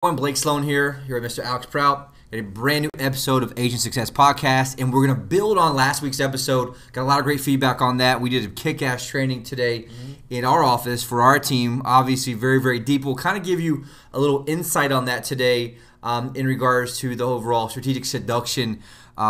I'm Blake Sloan here at Mr. Alex Prout. Got a brand new episode of Agent Success Podcast, and we're going to build on last week's episode. Got a lot of great feedback on that. We did a kick-ass training today in our office for our team. Obviously, very, very deep. We'll kind of give you a little insight on that today in regards to the overall strategic seduction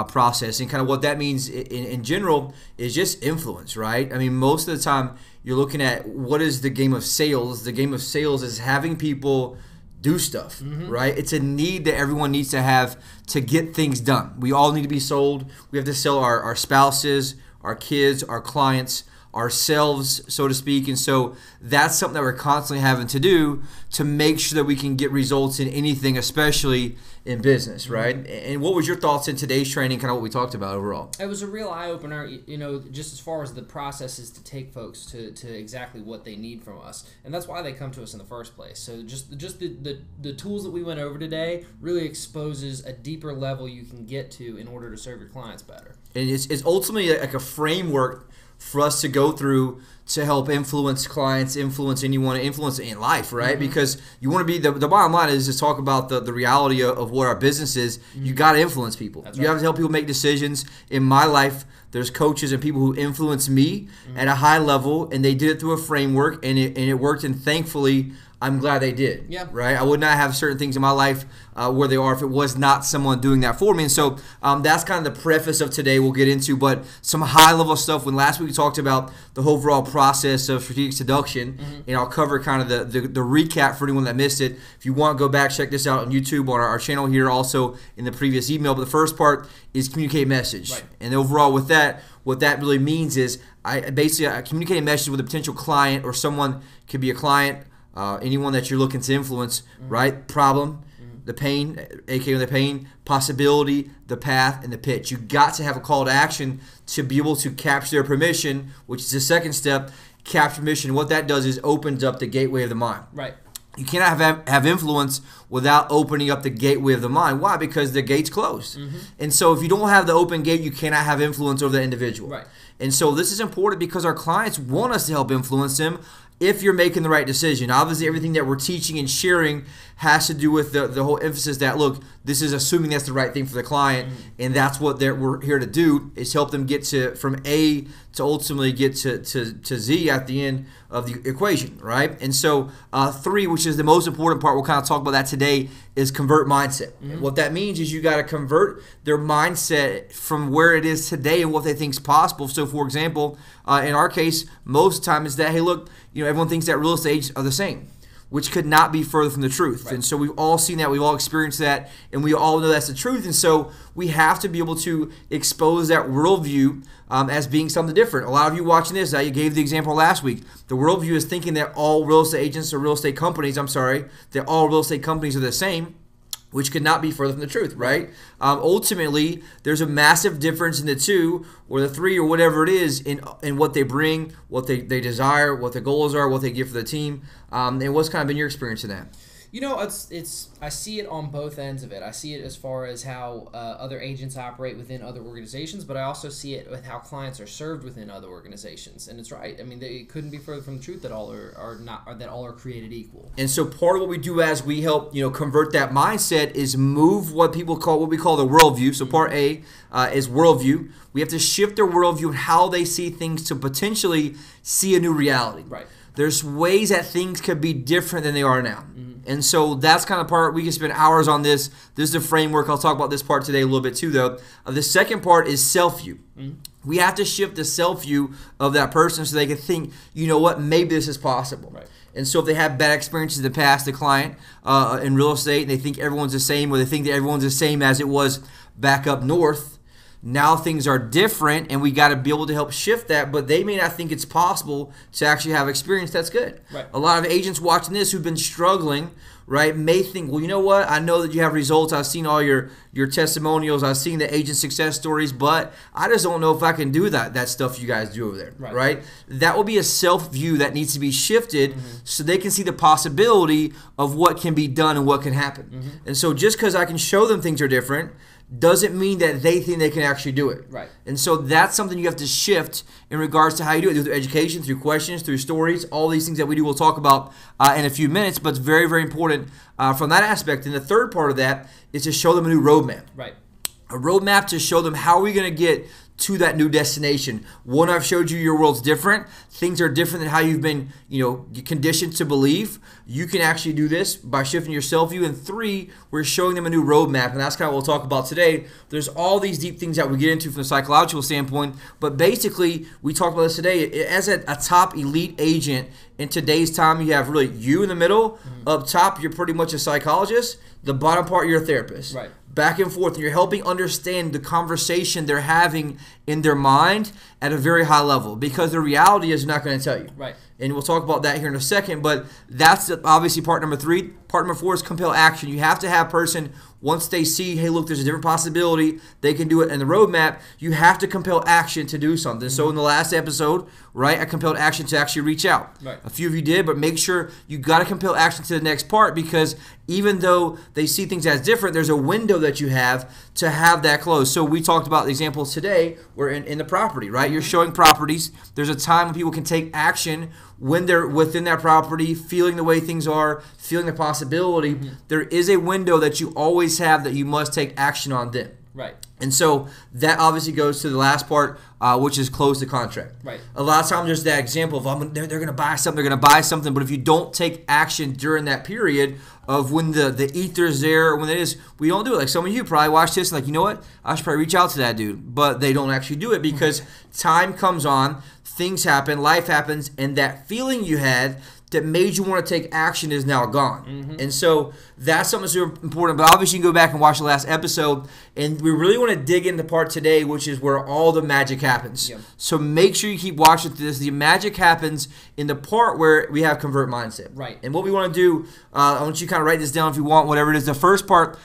process. And kind of what that means in general is just influence, right? I mean, most of the time, you're looking at what is the game of sales. The game of sales is having people do stuff, right? It's a need that everyone needs to have to get things done. We all need to be sold. We have to sell our spouses, our kids, our clients, ourselves, so to speak. And so that's something that we're constantly having to do to make sure that we can get results in anything, especially in business, right? And what was your thoughts in today's training, kind of what we talked about overall? It was a real eye-opener, just as far as the process is to take folks to exactly what they need from us. And that's why they come to us in the first place. So just the tools that we went over today really exposes a deeper level you can get to in order to serve your clients better. And it's ultimately like a framework for us to go through to help influence clients, influence anyone, influence in life, right? Because you want to be, the bottom line is to talk about the reality of what our business is. You got to influence people. You have to help people make decisions. In my life, there's coaches and people who influence me at a high level, and they did it through a framework, and it worked, and thankfully, I'm glad they did. Yeah. Right? I would not have certain things in my life where they are if it was not someone doing that for me. And so that's kind of the preface of today we'll get into, but some high-level stuff. When last week we talked about the overall process of strategic seduction, and I'll cover kind of the recap for anyone that missed it. If you want, go back, check this out on YouTube, on our channel here, also in the previous email. But the first part is communicate message. Right. And overall with that, what that really means is I communicate a message with a potential client, or someone could be a client, anyone that you're looking to influence, right? Problem, the pain, aka the pain, possibility, the path, and the pitch. You got to have a call to action to be able to capture their permission, which is the second step. Capture permission. What that does is opens up the gateway of the mind. Right. You cannot have influence without opening up the gateway of the mind. Why? Because the gate's closed. And so if you don't have the open gate, you cannot have influence over the individual. Right. And so this is important because our clients want us to help influence them if you're making the right decision. Obviously, everything that we're teaching and sharing has to do with the whole emphasis that, look, this is assuming that's the right thing for the client, and that's what we're here to do, is help them get from A to ultimately get to Z at the end of the equation, right? And so 3, which is the most important part, we'll kind of talk about that today, is convert mindset. What that means is you got to convert their mindset from where it is today and what they think is possible. So, for example, in our case, most of the time is that, hey, look, everyone thinks that real estate agents are the same, which could not be further from the truth. Right. And so we've all seen that, we've all experienced that, and we all know that's the truth. And so we have to be able to expose that worldview as being something different. A lot of you watching this, you gave the example last week. The worldview is thinking that all real estate agents or real estate companies, that all real estate companies are the same, which could not be further from the truth, right? Ultimately, there's a massive difference in the 2 or the 3 or whatever it is in what they bring, what they desire, what the goals are, what they give for the team, and what's kind of been your experience in that? I see it on both ends of it. I see it as far as how other agents operate within other organizations, but I also see it with how clients are served within other organizations. And it's right. I mean, it couldn't be further from the truth that all are created equal. And so part of what we do as we help convert that mindset is move what we call the worldview. So part A is worldview. We have to shift their worldview and how they see things to potentially see a new reality. Right. There's ways that things could be different than they are now. And so that's kind of part, we can spend hours on this. This is the framework. I'll talk about this part today a little bit too, though. The second part is self-view. We have to shift the self-view of that person so they can think, you know what, maybe this is possible. Right. And so if they have bad experiences in the past, the client in real estate, and they think everyone's the same, or they think that everyone's the same as it was back up north, now things are different, and we got to be able to help shift that, but they may not think it's possible to actually have experience that's good. Right. A lot of agents watching this who've been struggling, right, may think, well, you know what, I know that you have results. I've seen all your testimonials. I've seen the agent success stories, but I just don't know if I can do that stuff you guys do over there, right? That will be a self-view that needs to be shifted so they can see the possibility of what can be done and what can happen. And so just because I can show them things are different doesn't mean that they think they can actually do it. Right. And so that's something you have to shift in regards to how you do it, through education, through questions, through stories, all these things that we do we'll talk about in a few minutes, but it's very, very important from that aspect. And the third part of that is to show them a new roadmap. Right. A roadmap to show them how are we going to get to that new destination. One, I've showed you your world's different. Things are different than how you've been, conditioned to believe. You can actually do this by shifting your self-view. And 3, we're showing them a new roadmap, and that's kind of what we'll talk about today. There's all these deep things that we get into from a psychological standpoint, but basically, we talked about this today. As a top elite agent in today's time, you have really you in the middle. Up top, you're pretty much a psychologist. The bottom part, you're a therapist. Right. Back and forth, and you're helping understand the conversation they're having in their mind at a very high level, because the reality is not going to tell you. Right. And we'll talk about that here in a second, but that's obviously part number 3. Part number 4 is compel action. You have to have a person, once they see, hey, look, there's a different possibility, they can do it in the roadmap, you have to compel action to do something. So in the last episode, right, I compelled action to actually reach out. Right. A few of you did, but make sure you got to compel action to the next part, because even though they see things as different, there's a window that you have to have that close. So we talked about the examples today. We're in the property, right? You're showing properties. There's a time when people can take action when they're within that property, feeling the way things are, feeling the possibility. There is a window that you always have that you must take action on then. Right. And so that obviously goes to the last part, which is close the contract. Right. A lot of times there's that example of they're going to buy something, but if you don't take action during that period of when the ether's there, or when it is, we don't do it. Like some of you probably watch this and like, you know what, I should probably reach out to that dude, but they don't actually do it because time comes on, things happen, life happens, and that feeling you had that made you want to take action is now gone. And so that's something super important. But obviously you can go back and watch the last episode, and we really want to dig into the part today, which is where all the magic happens. Yep. So make sure you keep watching this. The magic happens in the part where we have convert mindset. Right. And what we want to do, I want you to kind of write this down if you want, whatever it is. The first part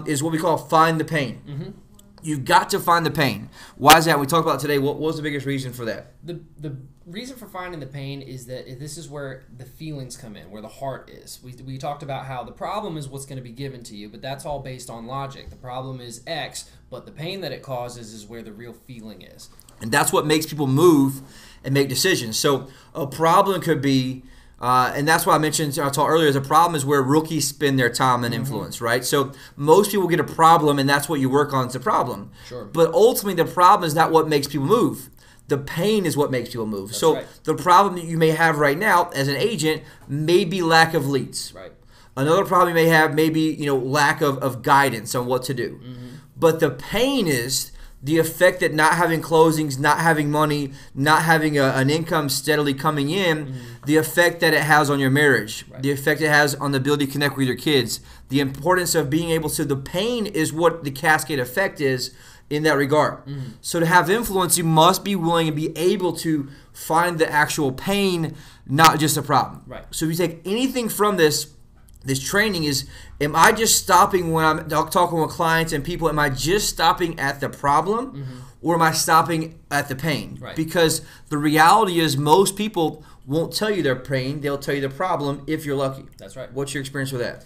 is what we call find the pain. You've got to find the pain. Why is that? We talked about today. What was the biggest reason for that? The reason for finding the pain is that this is where the feelings come in, where the heart is. We talked about how the problem is what's going to be given to you, but that's all based on logic. The problem is X, but the pain that it causes is where the real feeling is. And that's what makes people move and make decisions. So a problem could be, and that's why I mentioned, I talked earlier, is a problem is where rookies spend their time and influence, right? So most people get a problem, and that's what you work on is the problem. Sure. But ultimately, the problem is not what makes people move. The pain is what makes people move. That's so right. The problem that you may have right now as an agent may be lack of leads. Right. Another problem you may have may be lack of guidance on what to do. But the pain is the effect that not having closings, not having money, not having an income steadily coming in, the effect that it has on your marriage, the effect it has on the ability to connect with your kids, the importance of being able to, the pain is what the cascade effect is in that regard. So to have influence, you must be willing and be able to find the actual pain, not just a problem. Right. So if you take anything from this training is, am I just stopping when I'm talking with clients and people, am I just stopping at the problem or am I stopping at the pain? Right. Because the reality is most people won't tell you their pain, they'll tell you the problem if you're lucky. That's right. What's your experience with that?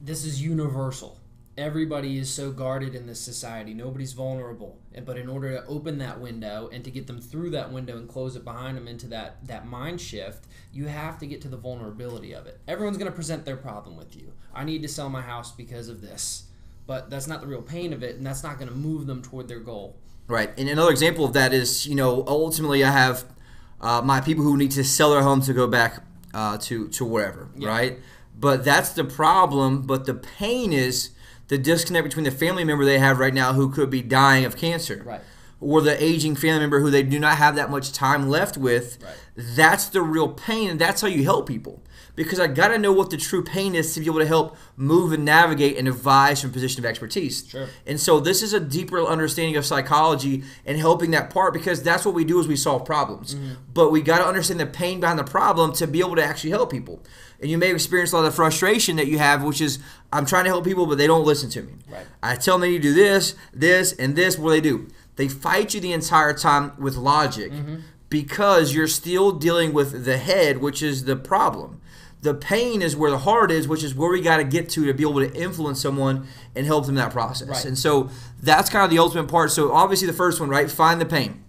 This is universal. Everybody is so guarded in this society. Nobody's vulnerable. But in order to open that window and to get them through that window and close it behind them into that mind shift, you have to get to the vulnerability of it. Everyone's going to present their problem with you. I need to sell my house because of this. But that's not the real pain of it, and that's not going to move them toward their goal. Right. And another example of that is, ultimately I have my people who need to sell their home to go back to wherever, right? But that's the problem. But the pain is the disconnect between the family member they have right now who could be dying of cancer, right, or the aging family member who they do not have that much time left with. Right. That's the real pain, and that's how you help people. Because I got to know what the true pain is to be able to help move and navigate and advise from a position of expertise. Sure. And so this is a deeper understanding of psychology and helping that part, because that's what we do is we solve problems. But we got to understand the pain behind the problem to be able to actually help people. And you may have experienced a lot of the frustration that you have, which is, I'm trying to help people, but they don't listen to me. Right. I tell them they need to do this, this, and this. What do they do? They fight you the entire time with logic because you're still dealing with the head, which is the problem. The pain is where the heart is, which is where we got to get to be able to influence someone and help them in that process. Right. And so that's kind of the ultimate part. So obviously the first one, right? Find the pain.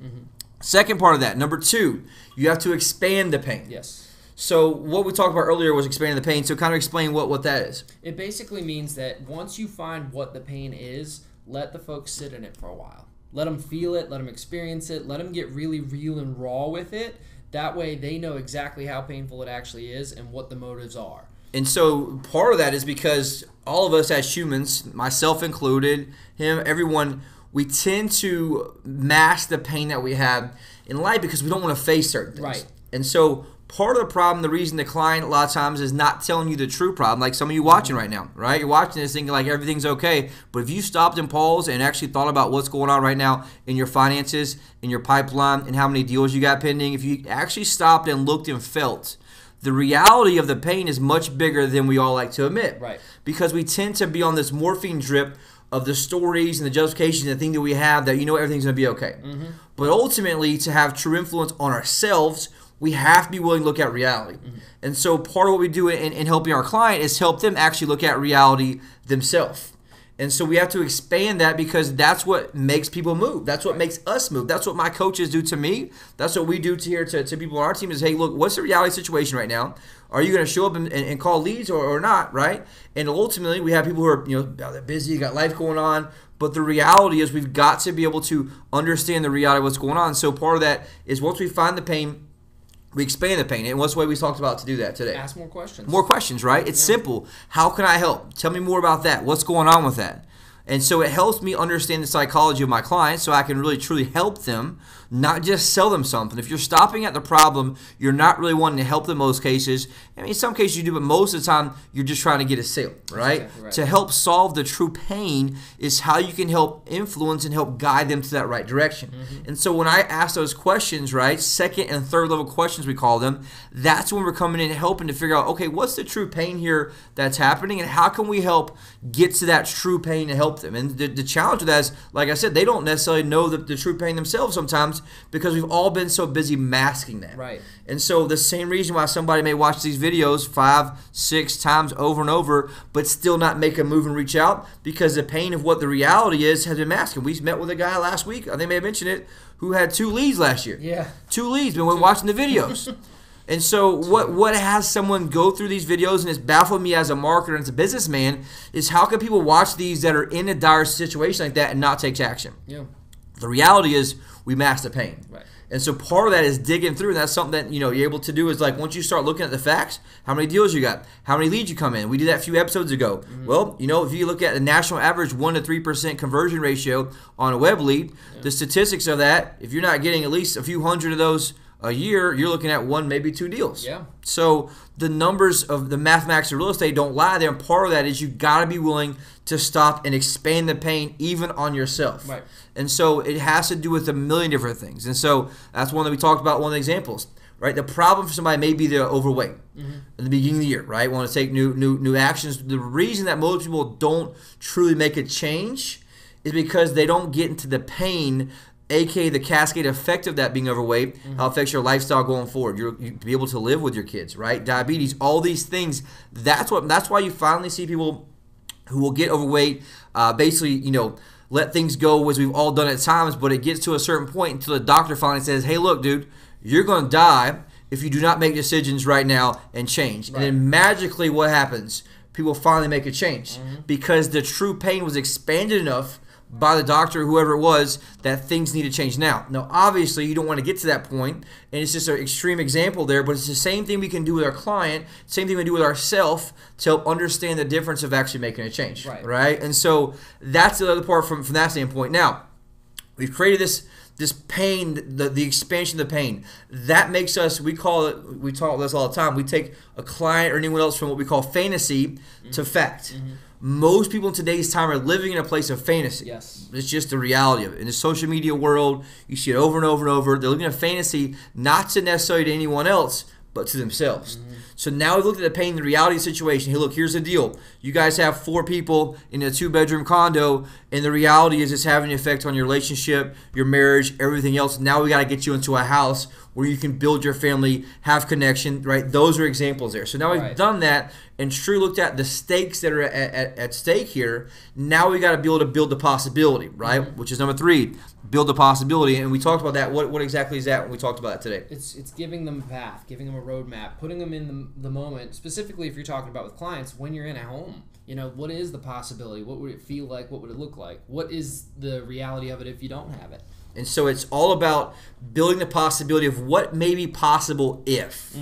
Second part of that, number 2, you have to expand the pain. Yes. So what we talked about earlier was expanding the pain. So kind of explain what that is. It basically means that once you find what the pain is, let the folks sit in it for a while. Let them feel it, let them experience it, let them get really real and raw with it. That way they know exactly how painful it actually is and what the motives are. And so part of that is because all of us as humans, myself included, him, everyone, we tend to mask the pain that we have in life because we don't want to face certain things. Right. And so part of the problem, the reason the client a lot of times is not telling you the true problem, like some of you watching right now, right? You're watching this thinking like everything's okay, but if you stopped and paused and actually thought about what's going on right now in your finances, in your pipeline, and how many deals you got pending, if you actually stopped and looked and felt, the reality of the pain is much bigger than we all like to admit. Right. Because we tend to be on this morphine drip of the stories and the justifications and the thing that we have that everything's going to be okay. But ultimately, to have true influence on ourselves, we have to be willing to look at reality. And so part of what we do in helping our client is help them actually look at reality themselves. And so we have to expand that because that's what makes people move. That's what makes us move. That's what my coaches do to me. That's what we do to people on our team is, hey, look, what's the reality situation right now? Are you going to show up and call leads or not, right? And ultimately, we have people who are they're busy, got life going on. But the reality is we've got to be able to understand the reality of what's going on. So part of that is once we find the pain, we expand the pain. And what's the way we talked about to do that today? Ask more questions. More questions, right? It's simple. How can I help? Tell me more about that. What's going on with that? And so it helps me understand the psychology of my clients so I can really truly help them, not just sell them something. If you're stopping at the problem, you're not really wanting to help them in most cases. I mean, in some cases you do, but most of the time you're just trying to get a sale, right? Exactly right. To help solve the true pain is how you can help influence and help guide them to that right direction. And so when I ask those questions, right, second and third level questions we call them, that's when we're coming in and helping to figure out, okay, what's the true pain here that's happening and how can we help get to that true pain and help them? And the challenge with that is, like I said, they don't necessarily know the true pain themselves sometimes because we've all been so busy masking that. Right. And so the same reason why somebody may watch these videos 5, 6 times over and over but still not make a move and reach out because the pain of what the reality is has been masking. We met with a guy last week, I think I may have mentioned it, who had 2 leads last year. Yeah. 2 leads, but when watching the videos. And so what has someone go through these videos and it's baffled me as a marketer and as a businessman is how can people watch these that are in a dire situation like that and not take action? Yeah. The reality is we mask the pain. Right. And so part of that is digging through, and that's something that you're able to do is like once you start looking at the facts, how many deals you got, how many leads you come in. We did that a few episodes ago. Well, if you look at the national average 1 to 3% conversion ratio on a web lead, the statistics of that, if you're not getting at least a few hundred of those a year, you're looking at 1, maybe 2 deals. Yeah. So the numbers of the mathematics of real estate don't lie there, and part of that is you got to be willing to stop and expand the pain even on yourself. Right. And so it has to do with a million different things. And so that's one that we talked about, one of the examples, right? The problem for somebody may be they're overweight at the beginning of the year, right? Want to take new actions. The reason that most people don't truly make a change is because they don't get into the pain, aka the cascade effect of that being overweight, how it affects your lifestyle going forward. You be able to live with your kids, right? Diabetes, all these things. That's why you finally see people who will get overweight, basically, let things go as we've all done at times, but it gets to a certain point until the doctor finally says, hey, look, dude, you're going to die if you do not make decisions right now and change. Right. And then magically what happens? People finally make a change because the true pain was expanded enough by the doctor or whoever it was that things need to change now. Now, obviously, you don't want to get to that point, and it's just an extreme example there, but it's the same thing we can do with our client, same thing we do with ourselves to help understand the difference of actually making a change, right? And so that's the other part from that standpoint. Now, we've created this pain, the expansion of the pain. That makes us, we talk about this all the time, we take a client or anyone else from what we call fantasy to fact. Most people in today's time are living in a place of fantasy. Yes. It's just the reality of it. In the social media world, you see it over and over and over. They're living in a fantasy, not to necessarily to anyone else, but to themselves. So now we've looked at the pain, the reality of the situation. Hey, look, here's the deal. You guys have 4 people in a 2-bedroom condo, and the reality is it's having an effect on your relationship, your marriage, everything else. Now we got to get you into a house where you can build your family, have connection, right? Those are examples there. So now we've done that and truly looked at the stakes that are at stake here. Now we got to be able to build the possibility, right? Which is number 3. Build the possibility, and we talked about that. What exactly is that when we talked about that today? It's giving them a path, giving them a roadmap, putting them in the moment, specifically if you're talking about with clients, when you're in a home. You know, what is the possibility? What would it feel like? What would it look like? What is the reality of it if you don't have it? And so it's all about building the possibility of what may be possible if.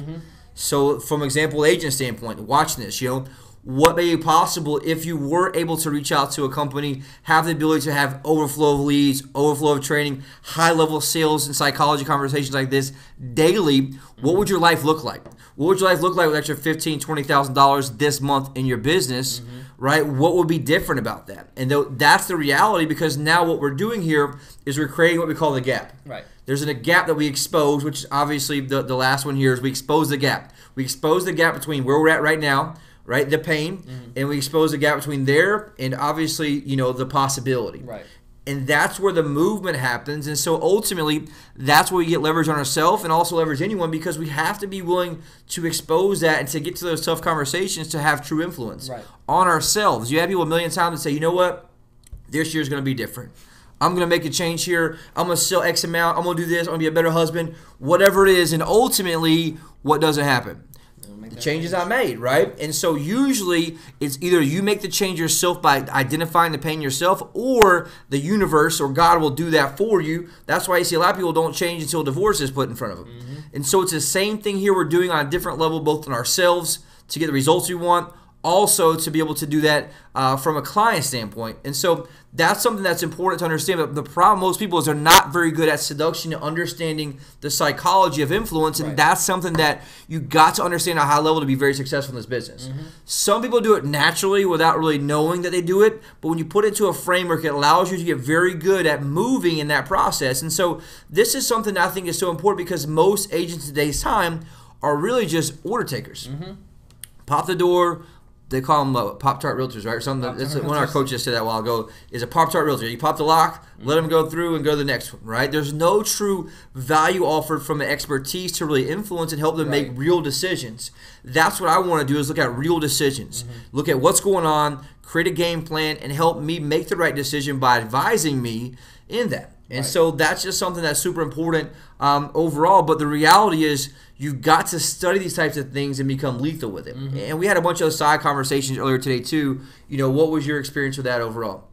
So from example agent standpoint, watching this, you know, what may be possible if you were able to reach out to a company, have the ability to have overflow of leads, overflow of training, high-level sales and psychology conversations like this daily. What would your life look like? What would your life look like with extra $15,000, $20,000 this month in your business, right? What would be different about that? And that's the reality, because now what we're doing here is we're creating what we call the gap. Right. There's a gap that we expose, which is obviously the last one here is we expose the gap. We expose the gap between where we're at right now, right, the pain, and we expose the gap between there and obviously, you know, the possibility. Right. And that's where the movement happens. And so ultimately, that's where we get leverage on ourselves and also leverage anyone, because we have to be willing to expose that and to get to those tough conversations to have true influence on ourselves. You have people a million times that say, you know what, this year's going to be different. I'm going to make a change here. I'm going to sell X amount. I'm going to do this. I'm going to be a better husband, whatever it is. And ultimately, what doesn't happen? The changes I made, right? And so usually it's either you make the change yourself by identifying the pain yourself, or the universe or God will do that for you. That's why you see a lot of people don't change until divorce is put in front of them. And so it's the same thing here we're doing on a different level, both in ourselves to get the results we want, also to be able to do that from a client standpoint. And so that's something that's important to understand. But the problem most people is they're not very good at seduction and understanding the psychology of influence. And that's something that you got to understand at a high level to be very successful in this business. Some people do it naturally without really knowing that they do it. But when you put it into a framework, it allows you to get very good at moving in that process. And so this is something that I think is so important, because most agents in today's time are really just order takers. Pop the door. They call them Pop-Tart Realtors, right? Or something. That's one of our coaches said that a while ago, is a Pop-Tart Realtor. You pop the lock, let them go through and go to the next one, right? There's no true value offered from the expertise to really influence and help them make real decisions. That's what I want to do, is look at real decisions. Look at what's going on, create a game plan, and help me make the right decision by advising me in that. And so that's just something that's super important overall. But the reality is you've got to study these types of things and become lethal with it. And we had a bunch of side conversations earlier today too. You know, what was your experience with that overall?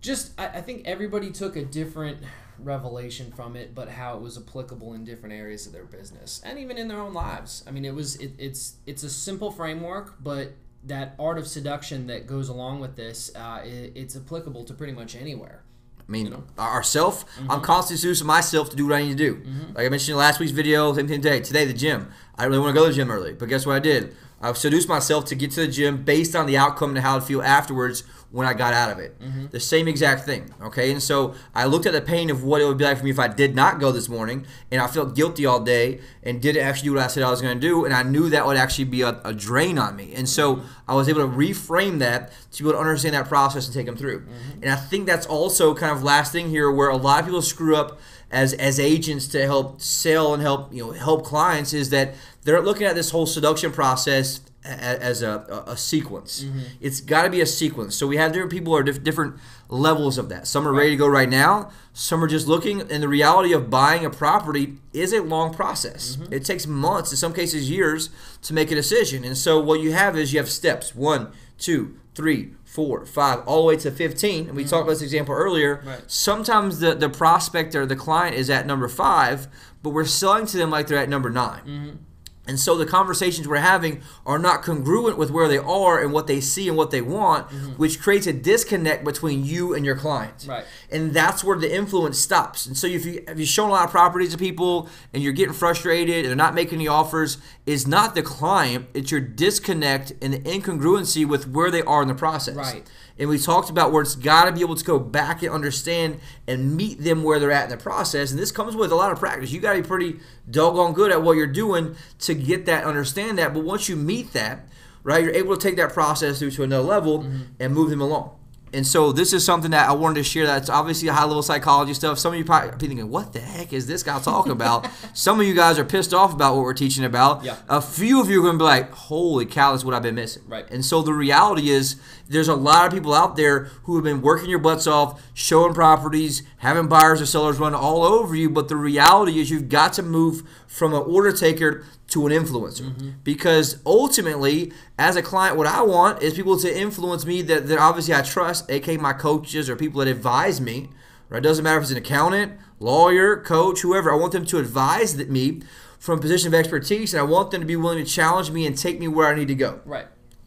Just, I think everybody took a different revelation from it, but how it was applicable in different areas of their business and even in their own lives. I mean, it's a simple framework, but that art of seduction that goes along with this, it's applicable to pretty much anywhere. I mean, ourself, I'm constantly seducing myself to do what I need to do. Like I mentioned in last week's video, same thing today. Today, the gym. I really want to go to the gym early, but guess what I did? I seduced myself to get to the gym based on the outcome and how I'd feel afterwards when I got out of it. The same exact thing, okay? And so I looked at the pain of what it would be like for me if I did not go this morning, and I felt guilty all day and didn't actually do what I said I was going to do, and I knew that would actually be a drain on me. And so I was able to reframe that to be able to understand that process and take them through. And I think that's also kind of last thing here, where a lot of people screw up as agents to help sell and help clients, is that they're looking at this whole seduction process as a sequence. It's got to be a sequence. So we have different people who are different levels of that. Some are ready to go right now. Some are just looking. And the reality of buying a property is a long process. It takes months, in some cases years, to make a decision. And so what you have is you have steps 1, 2, 3, 4, 5, all the way to 15. And we talked about this example earlier. Sometimes the prospect or the client is at number 5, but we're selling to them like they're at number 9. And so the conversations we're having are not congruent with where they are and what they see and what they want, which creates a disconnect between you and your client. And that's where the influence stops. And so if you've shown a lot of properties to people and you're getting frustrated and they're not making the offers, it's not the client, it's your disconnect and the incongruency with where they are in the process. And we talked about where it's got to be able to go back and understand and meet them where they're at in the process. And this comes with a lot of practice. You got to be pretty doggone good at what you're doing to get that, understand that. But once you meet that, right, you're able to take that process through to another level and move them along. And so this is something that I wanted to share. That's obviously high-level psychology stuff. Some of you probably be thinking, what the heck is this guy talking about? Some of you guys are pissed off about what we're teaching about. Yeah. A few of you are going to be like, holy cow, that's what I've been missing. Right. And so the reality is there's a lot of people out there who have been working your butts off, showing properties, having buyers or sellers run all over you. But the reality is you've got to move from an order taker to an influencer. Because ultimately, as a client, what I want is people to influence me that obviously I trust, aka my coaches or people that advise me. Right? It doesn't matter if it's an accountant, lawyer, coach, whoever. I want them to advise me from a position of expertise, and I want them to be willing to challenge me and take me where I need to go. Right.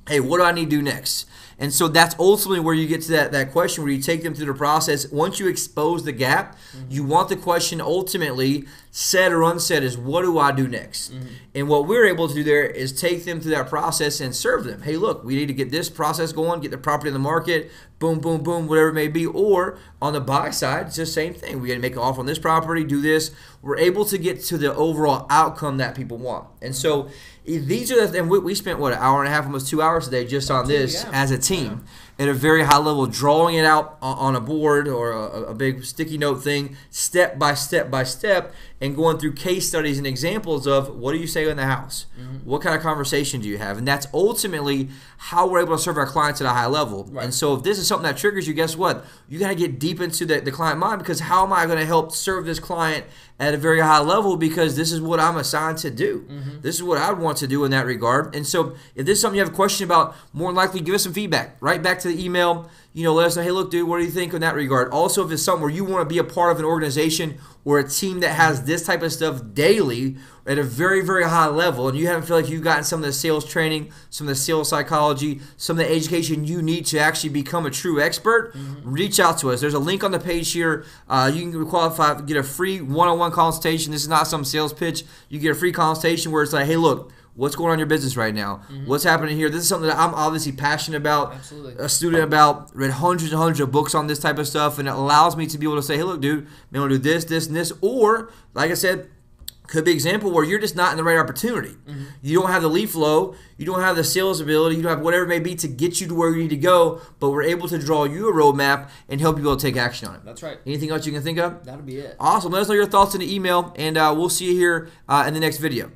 Hey, what do I need to do next? And so that's ultimately where you get to that question where you take them through the process. Once you expose the gap, you want the question ultimately, said or unsaid, is what do I do next? And what we're able to do there is take them through that process and serve them. Hey, look, we need to get this process going, get the property in the market, boom, boom, boom, whatever it may be. Or on the buy side, it's the same thing. We got to make an offer on this property, do this. We're able to get to the overall outcome that people want. And so these are and we spent, what, an hour and a half, almost 2 hours today just on this as a team at a very high level, drawing it out on a board or a big sticky note thing, step by step by step, and going through case studies and examples of what do you say in the house? What kind of conversation do you have? And that's ultimately how we're able to serve our clients at a high level. Right. And so if this is something that triggers you, guess what? You got to get deep into the client mind, because how am I going to help serve this client at a very high level, because this is what I'm assigned to do. This is what I want to do in that regard. And so if this is something you have a question about, more than likely give us some feedback. Right back to the email, let us know, hey, look, dude, what do you think in that regard? Also, if it's something where you want to be a part of an organization or a team that has this type of stuff daily at a very, very high level, and you haven't feel like you've gotten some of the sales training, some of the sales psychology, some of the education you need to actually become a true expert, reach out to us. There's a link on the page here. You can qualify, get a free one-on-one consultation. This is not some sales pitch. You get a free consultation where it's like, hey, look, what's going on in your business right now? What's happening here? This is something that I'm obviously passionate about, a student about, read hundreds and hundreds of books on this type of stuff, and it allows me to be able to say, hey, look, dude, I want to do this, this, and this. Or, like I said, could be an example where you're just not in the right opportunity. You don't have the lead flow, you don't have the sales ability, you don't have whatever it may be to get you to where you need to go, but we're able to draw you a roadmap and help you be able to take action on it. That's right. Anything else you can think of? That'll be it. Awesome. Let us know your thoughts in the email, and we'll see you here in the next video.